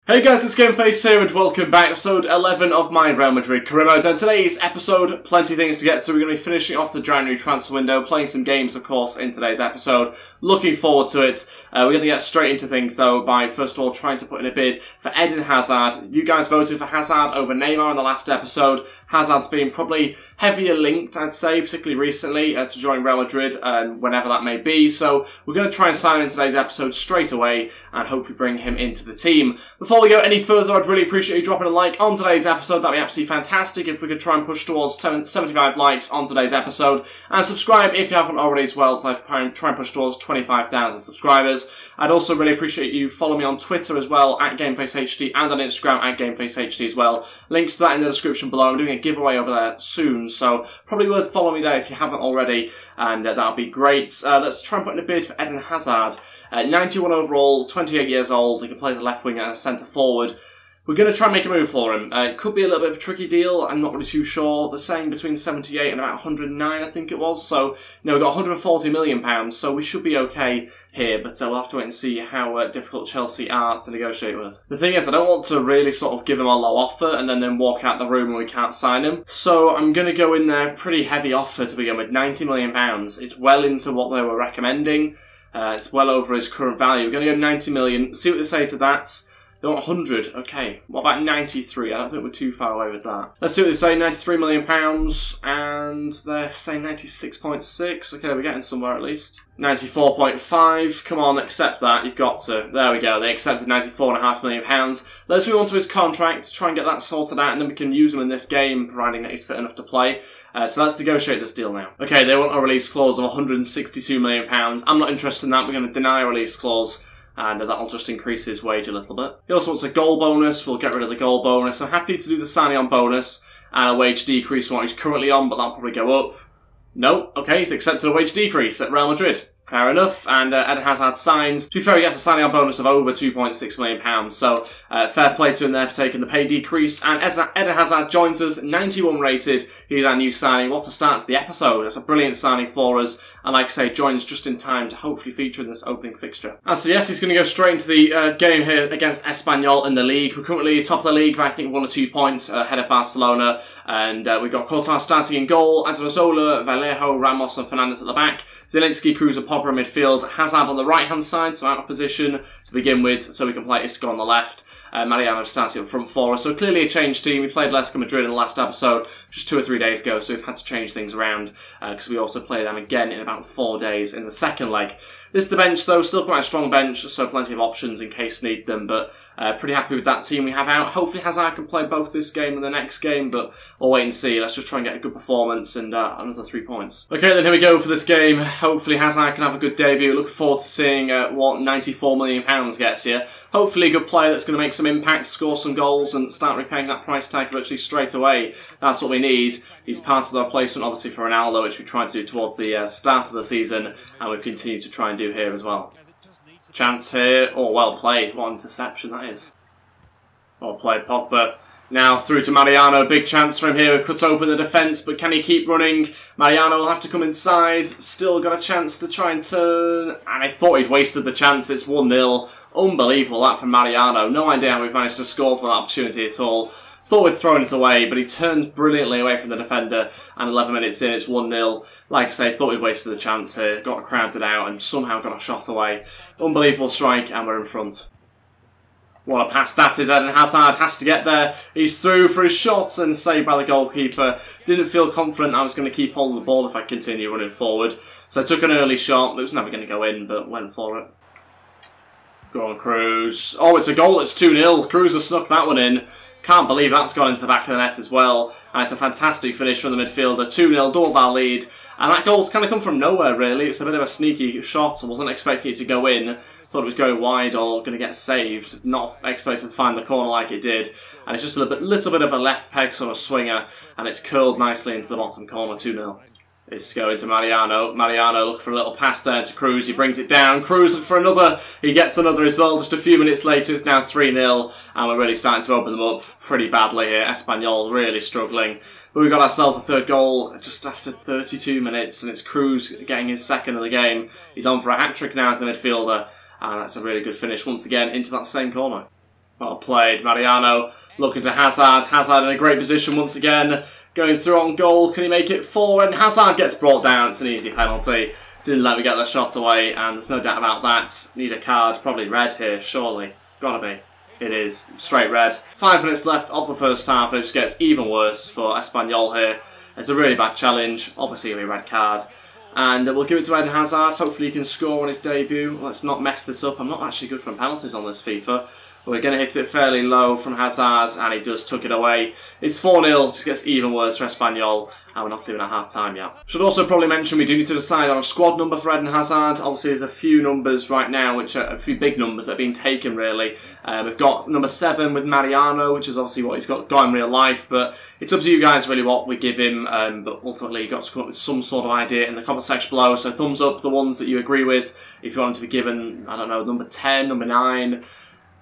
Hey guys, it's Gameface here and welcome back to episode 11 of my Real Madrid career mode. And today's episode, plenty of things to get through. We're going to be finishing off the January transfer window, playing some games of course in today's episode. Looking forward to it. We're going to get straight into things though by first of all trying to put in a bid for Eden Hazard. You guys voted for Hazard over Neymar in the last episode. Hazard's been probably heavier linked, I'd say, particularly recently, to join Real Madrid, whenever that may be. So we're going to try and sign him in today's episode straight away and hopefully bring him into the team. Before we go any further, I'd really appreciate you dropping a like on today's episode. That'd be absolutely fantastic if we could try and push towards 75 likes on today's episode. And subscribe if you haven't already as well, so I can try and push towards 25,000 subscribers. I'd also really appreciate you following me on Twitter as well, at GamefaceHD, and on Instagram, at GamefaceHD as well. Links to that in the description below. I'm doing a giveaway over there soon, so probably worth following me there if you haven't already, and that'll be great. Let's try and put in a bid for Eden Hazard. 91 overall, 28 years old, he can play the left wing and a centre forward. We're going to try and make a move for him. It could be a little bit of a tricky deal, I'm not really too sure. They're saying between 78 and about 109, I think it was. So, we've got £140 million, so we should be okay here, but we'll have to wait and see how difficult Chelsea are to negotiate with. The thing is, I don't want to really sort of give him a low offer and then walk out the room and we can't sign him. So I'm going to go in there, pretty heavy offer to begin with, £90 million. It's well into what they were recommending. It's well over his current value. We're going to go 90 million, see what they say to that. They want 100, okay. What about 93? I don't think we're too far away with that. Let's see what they say, £93 million, and they're saying 96.6. Okay, we're getting somewhere at least. 94.5, come on, accept that, you've got to. There we go, they accepted £94.5 million. Let's move on to his contract, try and get that sorted out, and then we can use him in this game, providing that he's fit enough to play. So let's negotiate this deal now. Okay, they want a release clause of £162 million. I'm not interested in that, we're going to deny a release clause. And that'll just increase his wage a little bit. He also wants a goal bonus. We'll get rid of the goal bonus. I'm happy to do the signing on bonus and a wage decrease from what he's currently on, but that'll probably go up. No, okay, he's accepted a wage decrease at Real Madrid. Fair enough, and Eden Hazard signs. To be fair, he gets a signing on bonus of over £2.6 million, so fair play to him there for taking the pay decrease. And Eden Hazard joins us, 91 rated. He's our new signing. What a start to the episode. That's a brilliant signing for us, and like I say, joins just in time to hopefully feature in this opening fixture. And so yes, he's going to go straight into the game here against Espanyol in the league. We're currently top of the league by I think 1 or 2 points ahead of Barcelona, and we've got Courtois starting in goal, Adriozola, Vallejo, Ramos and Fernandes at the back, Zielinski, Cruz and Pogba in midfield, Hazard on the right hand side, so out of position to begin with, so we can play Isco on the left. Mariano starting up front for us. So clearly a changed team. We played Atletico Madrid in the last episode just 2 or 3 days ago, so we've had to change things around because we also play them again in about 4 days in the second leg. This is the bench though, still quite a strong bench, so plenty of options in case need them, but pretty happy with that team we have out. Hopefully Hazard can play both this game and the next game, but we'll wait and see. Let's just try and get a good performance and another 3 points. Okay, then here we go for this game. Hopefully Hazard can have a good debut. Looking forward to seeing what £94 million gets here. Hopefully a good player that's going to make some impact, score some goals and start repaying that price tag virtually straight away. That's what we need. He's part of the replacement obviously for Ronaldo, which we tried to do towards the start of the season, and we've continued to try and do here as well. Chance here. Oh, well played. What an interception that is. Well played, Pogba. Now through to Mariano. Big chance for him here. Cuts open the defence, but can he keep running? Mariano will have to come inside. Still got a chance to try and turn. And I thought he'd wasted the chance. It's 1-0. Unbelievable that from Mariano. No idea how we've managed to score for that opportunity at all. Thought we'd thrown it away, but he turns brilliantly away from the defender, and 11 minutes in, it's 1-0. Like I say, thought we'd wasted the chance here, got crowded out, and somehow got a shot away. Unbelievable strike, and we're in front. What a pass that is. Eden Hazard has to get there. He's through for his shot and saved by the goalkeeper. Didn't feel confident I was going to keep holding the ball if I continue running forward. So I took an early shot. It was never going to go in, but went for it. Go on, Cruz. Oh, it's a goal. It's 2-0. Cruz has snuck that one in. Can't believe that's gone into the back of the net as well. And it's a fantastic finish from the midfielder. 2-0, doubled our lead. And that goal's kind of come from nowhere, really. It's a bit of a sneaky shot. I wasn't expecting it to go in. Thought it was going wide or going to get saved. Not expected to find the corner like it did. And it's just a little bit of a left peg sort of swinger. And it's curled nicely into the bottom corner, 2-0. It's going to Mariano. Mariano looking for a little pass there to Cruz. He brings it down. Cruz looking for another. He gets another as well. Just a few minutes later, it's now 3-0. And we're really starting to open them up pretty badly here. Espanyol really struggling. But we've got ourselves a third goal just after 32 minutes. And it's Cruz getting his second of the game. He's on for a hat-trick now as the midfielder. And that's a really good finish once again into that same corner. Well played. Mariano looking to Hazard. Hazard in a great position once again. Going through on goal. Can he make it forward? And Hazard gets brought down. It's an easy penalty. Didn't let me get the shot away, and there's no doubt about that. Need a card. Probably red here, surely. Gotta be. It is. Straight red. 5 minutes left of the first half, and it just gets even worse for Espanyol here. It's a really bad challenge. Obviously, a red card. And we'll give it to Eden Hazard. Hopefully he can score on his debut. Let's not mess this up. I'm not actually good from penalties on this FIFA. We're going to hit it fairly low from Hazard, and he does tuck it away. It's 4-0, just gets even worse for Espanyol, and we're not even at half-time yet. Should also probably mention we do need to decide on a squad number for Eden Hazard. Obviously there's a few numbers right now, which are a few big numbers that have been taken really. We've got number 7 with Mariano, which is obviously what he's got in real life, but it's up to you guys really what we give him, but ultimately you've got to come up with some sort of idea in the comment section below, so thumbs up the ones that you agree with. If you want him to be given, I don't know, number 10, number 9,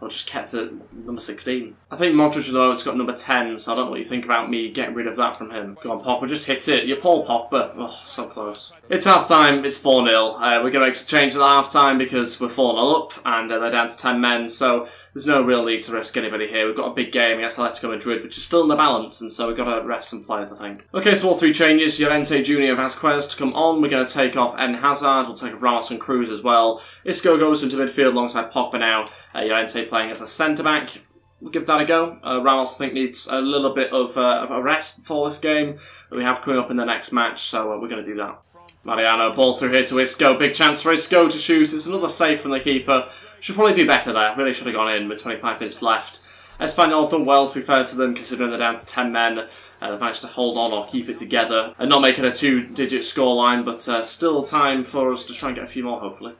or just kept at number 16. I think Modric at the moment's got number 10, so I don't know what you think about me getting rid of that from him. Go on, Pogba, just hit it. You're Paul Pogba. Oh, so close. It's half-time, it's 4-0. We're going to make some changes at half-time because we're 4-0 up, and they're down to 10 men, so there's no real need to risk anybody here. We've got a big game against Atletico Madrid, which is still in the balance, and so we've got to rest some players, I think. Okay, so all 3 changes. Llorente, Junior, Vasquez to come on. We're going to take off Eden Hazard. We'll take off Ramos and Cruz as well. Isco goes into midfield alongside Pogba now. Llorente playing as a centre-back. We'll give that a go. Ramos, I think, needs a little bit of a rest for this game that we have coming up in the next match, so we're going to do that. Mariano, ball through here to Isco. Big chance for Isco to shoot. It's another save from the keeper. Should probably do better there. Really should have gone in with 25 minutes left. Espanyol have done well, to be fair to them, considering they're down to 10 men. They've managed to hold on or keep it together and not make it a 2-digit scoreline, but still time for us to try and get a few more, hopefully.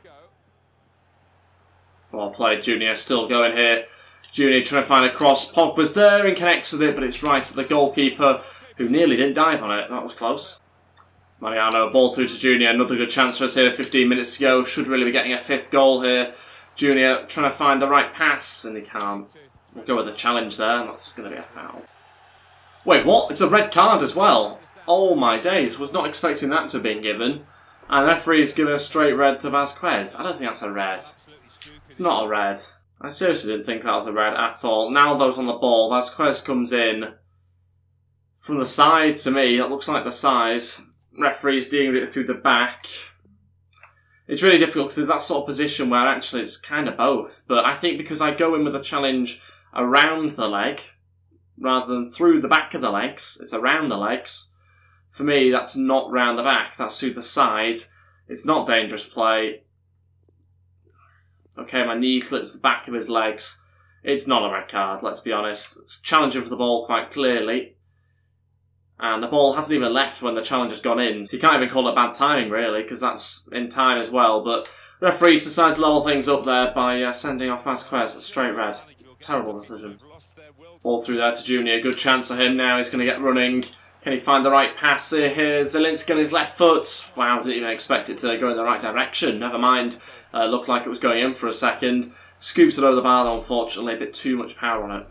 Well played, Junior still going here. Junior trying to find a cross. Pogba's there and connects with it, but it's right at the goalkeeper, who nearly didn't dive on it. That was close. Mariano, ball through to Junior. Another good chance for us here. 15 minutes to go. Should really be getting a 5th goal here. Junior trying to find the right pass, and he can't. We'll go with the challenge there, and that's going to be a foul. Wait, what? It's a red card as well. Oh my days. Was not expecting that to have been given. And the referee's given a straight red to Vasquez. I don't think that's a red. It's not a red. I seriously didn't think that was a red at all. Naldo's on the ball. Vasquez comes in from the side to me. It looks like the side. Referee's dealing with it through the back. It's really difficult because there's that sort of position where actually it's kind of both. But I think because I go in with a challenge around the leg rather than through the back of the legs, it's around the legs. For me, that's not round the back. That's through the side. It's not dangerous play. Okay, my knee clips the back of his legs. It's not a red card, let's be honest. It's challenging for the ball quite clearly. And the ball hasn't even left when the challenge has gone in. So you can't even call it bad timing, really, because that's in time as well. But referees decide to level things up there by sending off Vasquez. A straight red. Terrible decision. Ball through there to Junior. Good chance for him now. He's going to get running. Can he find the right pass here? Zielinski on his left foot. Wow, didn't even expect it to go in the right direction. Never mind. Looked like it was going in for a second. Scoops it over the bar, though, unfortunately. A bit too much power on it.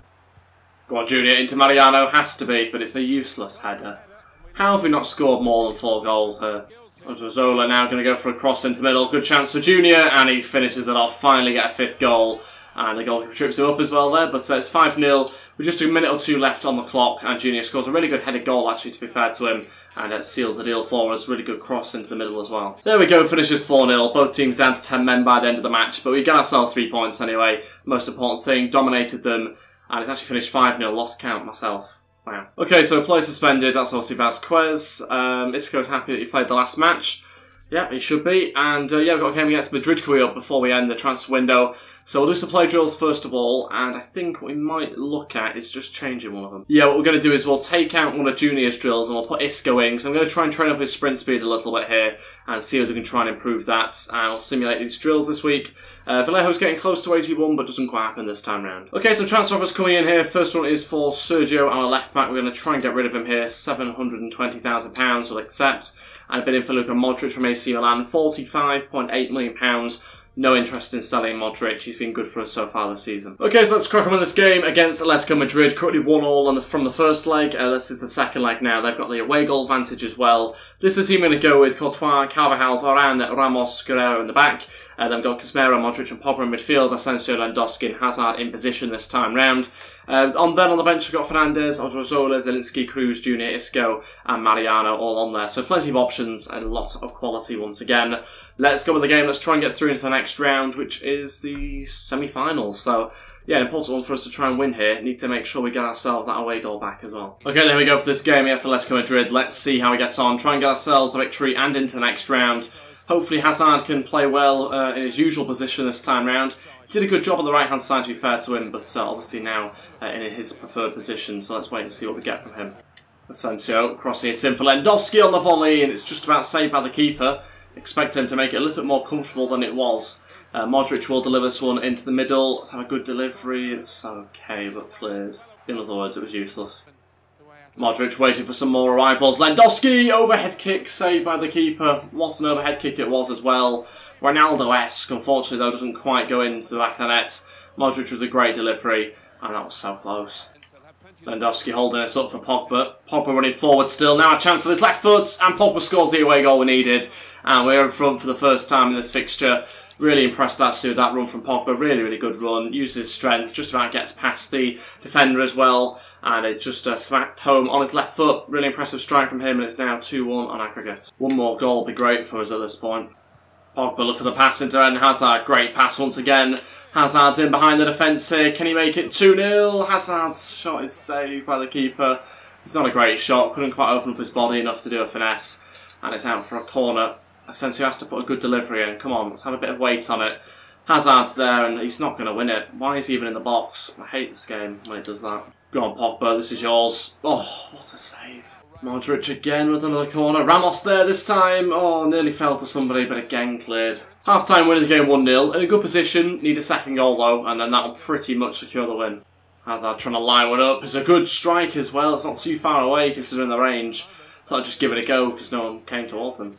Go on, Junior, into Mariano. Has to be, but it's a useless header. How have we not scored more than 4 goals here? Zola now going to go for a cross into the middle. Good chance for Junior, and he finishes it off. Finally get a 5th goal. And the goalkeeper trips him up as well there, but it's 5-0 with just a minute or 2 left on the clock, and Junior scores a really good headed goal, actually, to be fair to him, and it seals the deal for us. Really good cross into the middle as well. There we go, finishes 4-0. Both teams down to 10 men by the end of the match, but we get ourselves 3 points anyway. Most important thing, dominated them, and it's actually finished 5-0. Lost count myself. Wow. Okay, so player suspended, that's obviously Vasquez. Isco's happy that he played the last match. Yeah, he should be. And yeah, we've got a game against Madrid coming up before we end the transfer window. So we'll do some play drills first of all, and I think what we might look at is just changing one of them. Yeah, what we're going to do is we'll take out one of Junior's drills and we'll put Isco in, because I'm going to try and train up his sprint speed a little bit here and see if we can try and improve that. And I'll simulate these drills this week. Vallejo's getting close to 81, but doesn't quite happen this time round. Okay, so transfer offers coming in here. First one is for Sergio, our left back. We're going to try and get rid of him here. £720,000 we'll accept. And a bid in for Luka Modric from AC Milan, £45.8 million. No interest in selling Modric. He's been good for us so far this season. Okay, so let's crack on with this game against Atletico Madrid. Currently 1-1 from the first leg. This is the second leg now. They've got the away goal advantage as well. This is the team I'm going to go with. Courtois, Carvajal, Varane, Ramos, Guerrero in the back. Then we've got Casemiro, Modric and Pogba in midfield, Asensio, Lewandowski and Hazard in position this time round. Then on the bench we've got Fernandes, Odriozola, Zielinski, Cruz, Junior, Isco and Mariano all on there. So plenty of options and a lot of quality once again. Let's go with the game. Let's try and get through into the next round, which is the semi-finals. So yeah, an important one for us to try and win here. Need to make sure we get ourselves that away goal back as well. Okay, there we go for this game against Atletico Madrid. Let's see how we get on. Try and get ourselves a victory and into the next round. Hopefully Hazard can play well in his usual position this time round. He did a good job on the right-hand side, to be fair to him, but obviously now in his preferred position, so let's wait and see what we get from him. Asensio crossing it in for Lewandowski on the volley, and it's just about saved by the keeper. Expect him to make it a little bit more comfortable than it was. Modric will deliver this one into the middle. Let's have a good delivery. It's okay, but cleared. In other words, it was useless. Modric waiting for some more arrivals. Lewandowski, overhead kick saved by the keeper. What an overhead kick it was as well. Ronaldo-esque, unfortunately though, doesn't quite go into the back of the net. Modric with a great delivery, and that was so close. Lewandowski holding this up for Pogba. Pogba running forward still. Now a chance on his left foot, and Pogba scores the away goal we needed. And we're in front for the first time in this fixture. Really impressed actually with that run from Pogba. Really, really good run. Uses his strength. Just about gets past the defender as well. And it just smacked home on his left foot. Really impressive strike from him. And it's now 2-1 on aggregate. One more goal would be great for us at this point. Pogba look for the pass into Eden Hazard. Great pass once again. Hazard's in behind the defence here. Can he make it 2-0? Hazard's shot is saved by the keeper. It's not a great shot. Couldn't quite open up his body enough to do a finesse. And it's out for a corner. Asensio has to put a good delivery in. Come on, let's have a bit of weight on it. Hazard's there and he's not going to win it. Why is he even in the box? I hate this game when it does that. Go on, Pogba, this is yours. Oh, what a save. Modric again with another corner. Ramos there this time. Oh, nearly fell to somebody, but again cleared. Half-time winning the game 1-0. In a good position. Need a second goal though, and then that'll pretty much secure the win. Hazard trying to line one up. It's a good strike as well. It's not too far away considering the range. Thought I'd just give it a go because no one came towards him.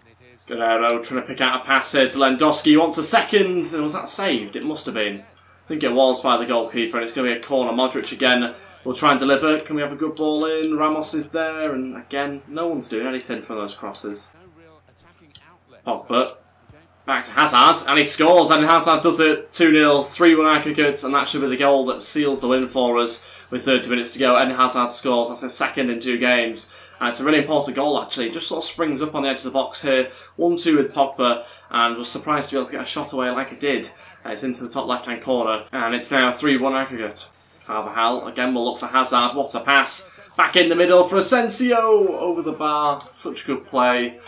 Guerrero trying to pick out a pass here to Lewandowski. He wants a second. Was that saved? It must have been. I think it was by the goalkeeper, and it's going to be a corner. Modric again will try and deliver. Can we have a good ball in? Ramos is there, and again, no one's doing anything from those crosses. Pogba. Back to Hazard, and he scores, and Hazard does it. 2-0, 3-1 aggregate, and that should be the goal that seals the win for us with 30 minutes to go. Eden Hazard scores. That's his second in 2 games. And it's a really important goal actually. Just sort of springs up on the edge of the box here. 1-2 with Pogba, and was surprised to be able to get a shot away like it did. It's into the top left-hand corner, and it's now 3-1 aggregate. Carvajal again will look for Hazard. What a pass! Back in the middle for Asensio over the bar. Such good play.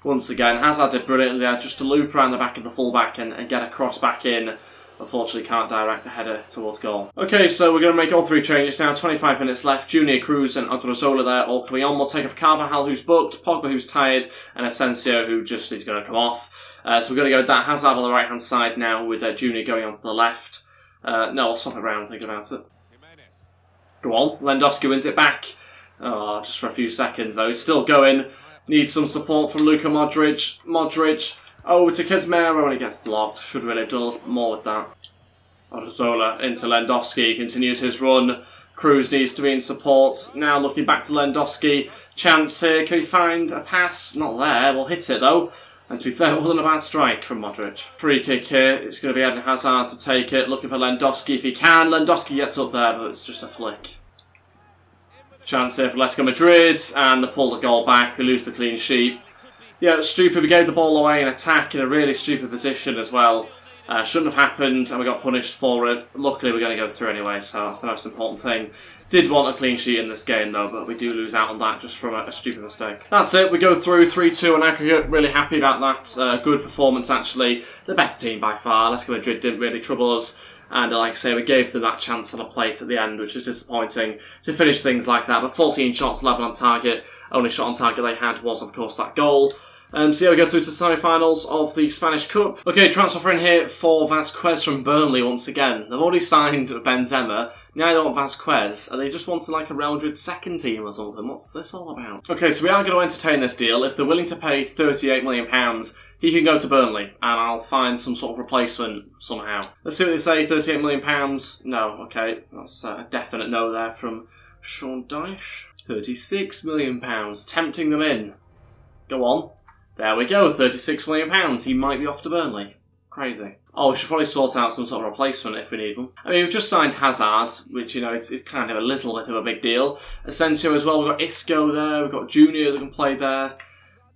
Once again, Hazard did brilliantly there, just to loop around the back of the fullback and get a cross back in. Unfortunately can't direct the header towards goal. Okay, so we're going to make all 3 changes now. 25 minutes left. Junior, Cruz and Odriozola there all coming on. We'll take off Carvajal, who's booked, Pogba, who's tired, and Asensio, who just is going to come off. So we're going to go with that Hazard on the right-hand side now, with Junior going on to the left. No, I'll swap it around and think about it. Go on. Lewandowski wins it back. Oh, just for a few seconds, though. He's still going. Needs some support from Luka Modric. Modric over to Casemiro, and he gets blocked. Should really have done a little more with that. Odriozola into Lewandowski. Continues his run. Cruz needs to be in support. Now looking back to Lewandowski. Chance here. Can he find a pass? Not there. We'll hit it, though. And to be fair, it wasn't a bad strike from Modric. Free kick here. It's going to be Eden Hazard to take it. Looking for Lewandowski if he can. Lewandowski gets up there, but it's just a flick. Chance here for Atletico Madrid, and they pull the goal back. We lose the clean sheet. Yeah, it's stupid. We gave the ball away in attack in a really stupid position as well. Shouldn't have happened, and we got punished for it. Luckily, we're going to go through anyway, so that's the most important thing. Did want a clean sheet in this game, though, but we do lose out on that just from a stupid mistake. That's it. We go through 3-2 on aggregate. Really happy about that. Good performance, actually. The better team by far. Atletico Madrid didn't really trouble us. And like I say, we gave them that chance on a plate at the end, which was disappointing to finish things like that. But 14 shots, 11 on target. Only shot on target they had was, of course, that goal. So yeah, we go through to the semi-finals of the Spanish Cup. Okay, transfer in here for Vasquez from Burnley once again. They've already signed Benzema. Now they want Vasquez. Are they just wanting like a Real Madrid second team or something? What's this all about? Okay, so we are going to entertain this deal. If they're willing to pay £38 million, he can go to Burnley, and I'll find some sort of replacement somehow. Let's see what they say. £38 million? No, okay. That's a definite no there from Sean Dyche. £36 million. Tempting them in. Go on. There we go, £36 million. He might be off to Burnley. Crazy. Oh, we should probably sort out some sort of replacement if we need one. I mean, we've just signed Hazard, which, you know, is kind of a little bit of a big deal. Asensio as well, we've got Isco there, we've got Junior that can play there.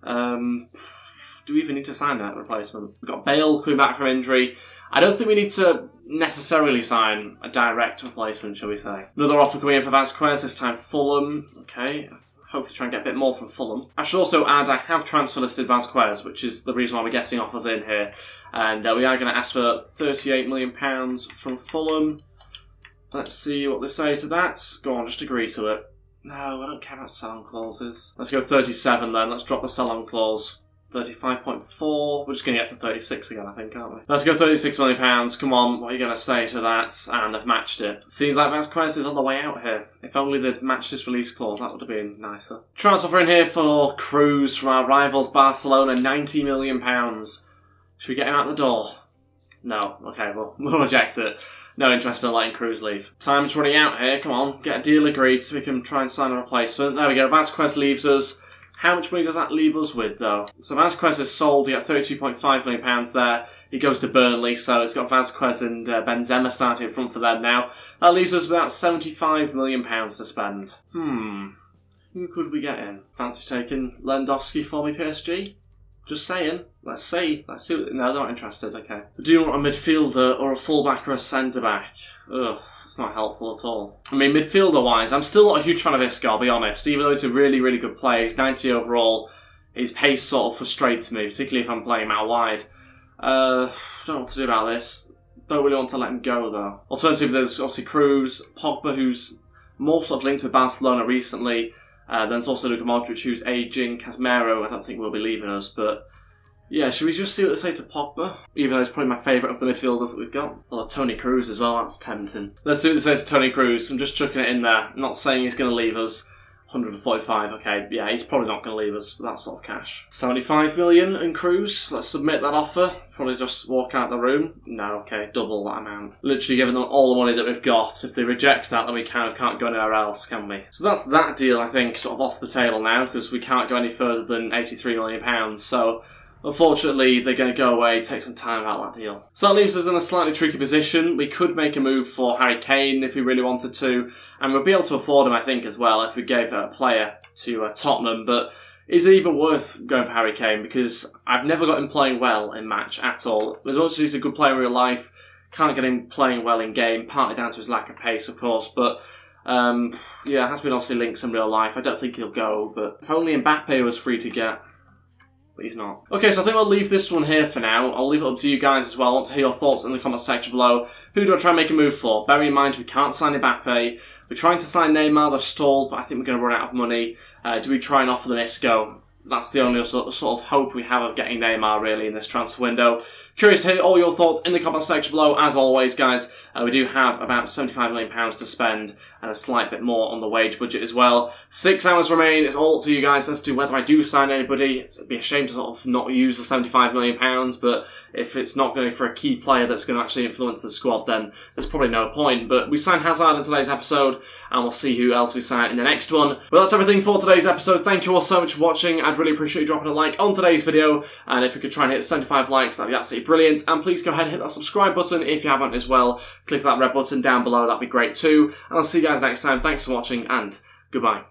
Do we even need to sign that replacement? We've got Bale coming back from injury. I don't think we need to necessarily sign a direct replacement, shall we say. Another offer coming in for Vasquez, this time Fulham. Okay, hopefully try and get a bit more from Fulham. I should also add I have transfer listed Vasquez, which is the reason why we're getting offers in here. And we are going to ask for £38 million from Fulham. Let's see what they say to that. Go on, just agree to it. No, I don't care about sell-on clauses. Let's go 37 then, let's drop the sell-on clause. 35.4, we're just going to get to 36 again, I think, aren't we? Let's go £36 million, come on, what are you going to say to that? And I've matched it. Seems like Vasquez is on the way out here. If only they'd matched this release clause, that would have been nicer. Transfer in here for Cruz from our rivals Barcelona, £90 million. Should we get him out the door? No, okay, well, we'll reject it. No interest in letting Cruz leave. Time's running out here, come on, get a deal agreed so we can try and sign a replacement. There we go, Vasquez leaves us. How much money does that leave us with, though? So Vasquez is sold, you got £32.5 million there. He goes to Burnley, so it's got Vasquez and Benzema starting in front for them now. That leaves us with about £75 million to spend. Who could we get in? Fancy taking Lewandowski for me, PSG? Just saying. Let's see. Let's see. No, they're not interested, okay. Do you want a midfielder or a fullback or a centre-back? Ugh. It's not helpful at all. I mean, midfielder-wise, I'm still not a huge fan of Isco, I'll be honest. Even though he's a really, really good player, he's 90 overall, his pace sort of frustrates me, particularly if I'm playing him out wide. Don't know what to do about this. Don't really want to let him go, though. Alternatively, there's obviously Cruz, Pogba, who's more sort of linked to Barcelona recently. Then there's also Luka Modric, who's ageing. Casemiro, I don't think will be leaving us, but... yeah, should we just see what they say to Pogba? Even though he's probably my favourite of the midfielders that we've got. Or Tony Cruz as well, that's tempting. Let's see what they say to Tony Cruz. I'm just chucking it in there. I'm not saying he's going to leave us. 145, okay, yeah, he's probably not going to leave us with that sort of cash. 75 million in Cruz. Let's submit that offer. Probably just walk out the room. No, okay, double that amount. Literally giving them all the money that we've got. If they reject that, then we kind of can't go anywhere else, can we? So that's that deal, I think, sort of off the table now, because we can't go any further than £83 million. So... unfortunately, they're going to go away, take some time out of that deal. So that leaves us in a slightly tricky position. We could make a move for Harry Kane if we really wanted to, and we'll be able to afford him, I think, as well, if we gave a player to Tottenham. But is it even worth going for Harry Kane? Because I've never got him playing well in match at all. As much as he's a good player in real life, can't get him playing well in game, partly down to his lack of pace, of course, but... yeah, has been obviously linked in real life. I don't think he'll go, but if only Mbappe was free to get... but he's not. Okay, so I think we'll leave this one here for now. I'll leave it up to you guys as well. I want to hear your thoughts in the comment section below. Who do I try and make a move for? Bear in mind, we can't sign Mbappe. We're trying to sign Neymar, they've stalled, but I think we're going to run out of money. Do we try and offer them Isco? That's the only sort of hope we have of getting Neymar, really, in this transfer window. Curious to hear all your thoughts in the comment section below. As always, guys, we do have about £75 million to spend and a slight bit more on the wage budget as well. 6 hours remain. It's all up to you guys as to whether I do sign anybody. It'd be a shame to sort of not use the £75 million, but if it's not going for a key player that's going to actually influence the squad, then there's probably no point. But we signed Hazard in today's episode, and we'll see who else we sign in the next one. But that's everything for today's episode. Thank you all so much for watching. I'd really appreciate you dropping a like on today's video, and if we could try and hit 75 likes, that'd be absolutely brilliant. And please go ahead and hit that subscribe button if you haven't as well. Click that red button down below, that'd be great too. And I'll see you guys next time. Thanks for watching, and goodbye.